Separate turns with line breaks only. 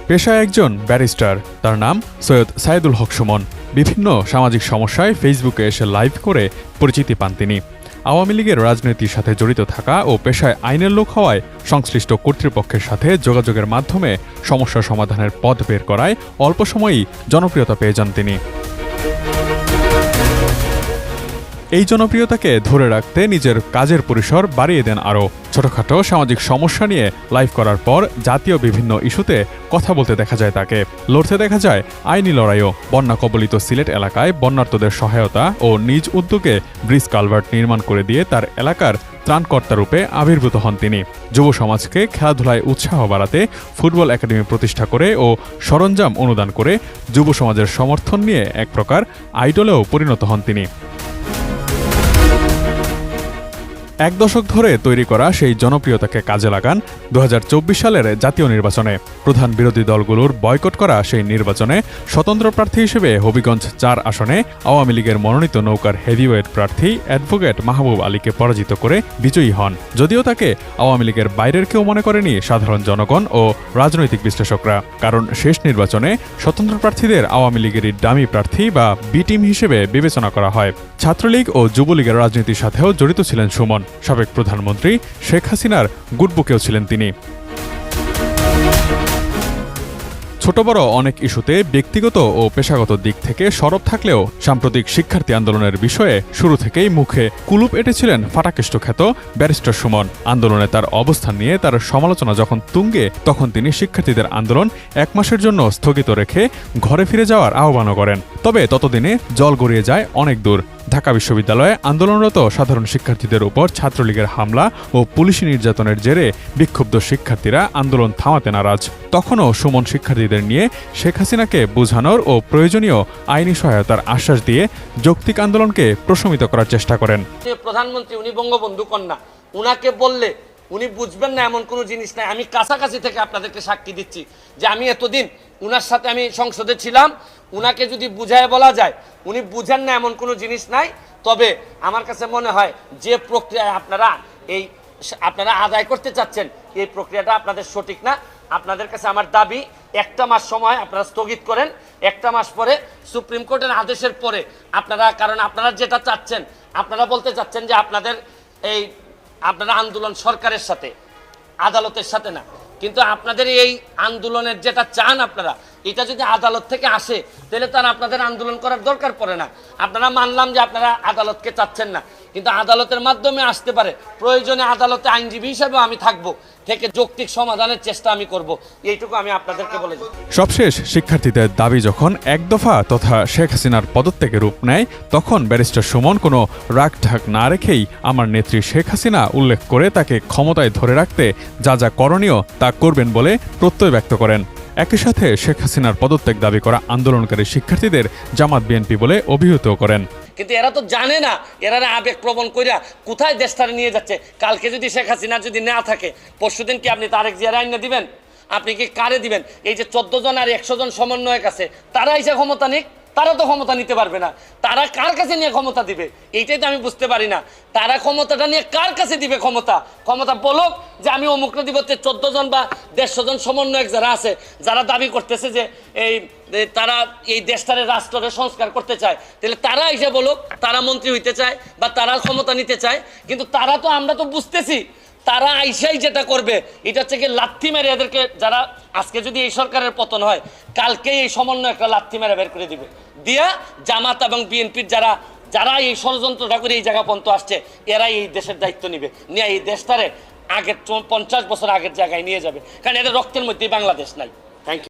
পেশায় একজন ব্যারিস্টার, তার নাম সৈয়দ সাইদুল হক সুমন। বিভিন্ন সামাজিক সমস্যায় ফেসবুকে এসে লাইভ করে পরিচিতি পান তিনি। আওয়ামী লীগের রাজনীতির সাথে জড়িত থাকা ও পেশায় আইনের লোক হওয়ায় সংশ্লিষ্ট কর্তৃপক্ষের সাথে যোগাযোগের মাধ্যমে সমস্যা সমাধানের পথ বের করায় অল্প সময়েই জনপ্রিয়তা পেয়ে যান তিনি। এই জনপ্রিয়তাকে ধরে রাখতে নিজের কাজের পরিসর বাড়িয়ে দেন আরও। ছোটখাটো সামাজিক সমস্যা নিয়ে লাইভ করার পর জাতীয় বিভিন্ন ইস্যুতে কথা বলতে দেখা যায় তাকে। লড়তে দেখা যায় আইনি লড়াইও। বন্যা কবলিত সিলেট এলাকায় বন্যার্তদের সহায়তা ও নিজ উদ্যোগে ব্রিজ কালভার্ট নির্মাণ করে দিয়ে তার এলাকার ত্রাণকর্তা রূপে আবির্ভূত হন তিনি। যুব সমাজকে খেলাধুলায় উৎসাহ বাড়াতে ফুটবল একাডেমি প্রতিষ্ঠা করে ও সরঞ্জাম অনুদান করে যুব সমাজের সমর্থন নিয়ে এক প্রকার আইডলেও পরিণত হন তিনি। এক দশক ধরে তৈরি করা সেই জনপ্রিয়তাকে কাজে লাগান 2024 সালের জাতীয় নির্বাচনে। প্রধান বিরোধী দলগুলোর বয়কট করা সেই নির্বাচনে স্বতন্ত্র প্রার্থী হিসেবে হবিগঞ্জ 4 আসনে আওয়ামী লীগের মনোনীত নৌকার হেভিওয়েট প্রার্থী অ্যাডভোকেট মাহবুব আলীকে পরাজিত করে বিজয়ী হন। যদিও তাকে আওয়ামী লীগের বাইরের কেউ মনে করেনি সাধারণ জনগণ ও রাজনৈতিক বিশ্লেষকরা, কারণ শেষ নির্বাচনে স্বতন্ত্র প্রার্থীদের আওয়ামী লীগেরই ডামি প্রার্থী বা বি টিম হিসেবে বিবেচনা করা হয়। ছাত্রলীগ ও যুবলীগের রাজনীতির সাথেও জড়িত ছিলেন সুমন। সাবেক প্রধানমন্ত্রী শেখ হাসিনার গুডবুকেও ছিলেন তিনি। ছোট বড় অনেক ইস্যুতে ব্যক্তিগত ও পেশাগত দিক থেকে সরব থাকলেও সাম্প্রতিক শিক্ষার্থী আন্দোলনের বিষয়ে শুরু থেকেই মুখে কুলুপ এঁটেছিলেন ফাটাকেষ্ট খ্যাত ব্যারিস্টার সুমন। আন্দোলনে তার অবস্থান নিয়ে তার সমালোচনা যখন তুঙ্গে, তখন তিনি শিক্ষার্থীদের আন্দোলন 1 মাসের জন্য স্থগিত রেখে ঘরে ফিরে যাওয়ার আহ্বানও করেন। তবে ততদিনে জল গড়িয়ে যায় অনেক দূর। ঢাকা বিশ্ববিদ্যালয়ে আন্দোলনরত সাধারণ শিক্ষার্থীদের উপর ছাত্রলীগের হামলা ও পুলিশি নির্যাতনের জেরে বিক্ষুব্ধ শিক্ষার্থীরা আন্দোলন থামাতে নারাজ। তখনও সুমন শিক্ষার্থীদের নিয়ে শেখ হাসিনাকে বোঝানোর ও প্রয়োজনীয় আইনি সহায়তার আশ্বাস দিয়ে যৌক্তিক আন্দোলনকে প্রশমিত করার চেষ্টা করেন।
প্রধানমন্ত্রী উনি বঙ্গবন্ধু কন্যা, উনাকে বললে উনি বুঝবেন না এমন কোনো জিনিস নাই। আমি কাছাকাছি থেকে আপনাদেরকে সাক্ষী দিচ্ছি যে আমি এতদিন উনার সাথে আমি সংসদে ছিলাম। উনাকে যদি বুঝায় বলা যায় উনি বুঝেন না এমন কোনো জিনিস নাই। তবে আমার কাছে মনে হয় যে প্রক্রিয়ায় আপনারা আদায় করতে চাচ্ছেন এই প্রক্রিয়াটা আপনাদের সঠিক না। আপনাদের কাছে আমার দাবি 1 মাস সময় আপনারা স্থগিত করেন। 1 মাস পরে সুপ্রিম কোর্টের আদেশের পরে আপনারা, কারণ আপনারা যেটা চাচ্ছেন, আপনারা বলতে চাচ্ছেন যে আপনারা আন্দোলন সরকারের সাথে, আদালতের সাথে না। কিন্তু আপনাদের এই আন্দোলনের যেটা চান আপনারা, এটা যদি আদালত থেকে আসে তাহলে তার আপনাদের আন্দোলন করার দরকার পড়ে না। আপনারা মানলাম যে আপনারা আদালতকে চাচ্ছেন না, কিন্তু আদালতের মাধ্যমে আসতে পারে। প্রয়োজনে আদালতে আইনজীবী হিসেবে আমি থাকবো, থেকে যৌক্তিক সমাধানের চেষ্টা আমি করব। এইটুকু আমি আপনাদেরকে বলে দিই।
সবশেষ শিক্ষার্থীদের দাবি যখন এক দফা তথা শেখ হাসিনার পদত্যাগে রূপ নেয়, তখন ব্যারিস্টার সুমন কোনো রাগ ঢাক না রেখেই আমার নেত্রী শেখ হাসিনা উল্লেখ করে তাকে ক্ষমতায় ধরে রাখতে যা যা করণীয় তা করবেন বলে প্রত্যয় ব্যক্ত করেন। একই সাথে শেখ হাসিনার পদত্যাগ দাবি করা আন্দোলনকারী শিক্ষার্থীদের জামাত বিএনপি বলে অভিহিত করেন।
কিন্তু এরা তো জানে না, এরা আবেগ প্রবণ কইরা কোথায় দেশটারে নিয়ে যাচ্ছে। কালকে যদি শেখ হাসিনা যদি না থাকে, পরশুদিন কি আপনি তারেক জিয়ার আইন দিবেন? আপনি কি কারে দিবেন? এই যে 14 জন আর 100 জন সমন্বয়ক আছে, তারা এসে ক্ষমতা নিক, তারা তো ক্ষমতা নিতে পারবে না। তারা কার কাছে নিয়ে ক্ষমতা দিবে এইটাই তো আমি বুঝতে পারি না। তারা ক্ষমতাটা নিয়ে কার কাছে দিবে? ক্ষমতা বলুক যে আমি অমুকটা দিব। 14 জন বা 150 জন সমন্বয়ক যারা আছে, যারা দাবি করতেছে যে তারা এই দেশটারে রাষ্ট্রের সংস্কার করতে চায়, তাহলে তারা এসে বলুক তারা মন্ত্রী হইতে চায় বা তারা ক্ষমতা নিতে চায়। কিন্তু তারা তো, আমরা তো বুঝতেছি তারা আইসাই যেটা করবে এটা হচ্ছে কি লাথি মেরে এদেরকে, যারা আজকে যদি এই সরকারের পতন হয়, কালকেই এই সমন্বয় একটা লাথি মেরে বের করে দিবে। দিয়া জামাত এবং বিএনপির যারা এই ষড়যন্ত্রটা করে এই জায়গা পর্যন্ত আসছে, এরাই এই দেশের দায়িত্ব নিবে, নিয়ে এই দেশটারে আগের 50 বছর আগের জায়গায় নিয়ে যাবে। কারণ এদের রক্তের মধ্যেই বাংলাদেশ নাই। Thank you.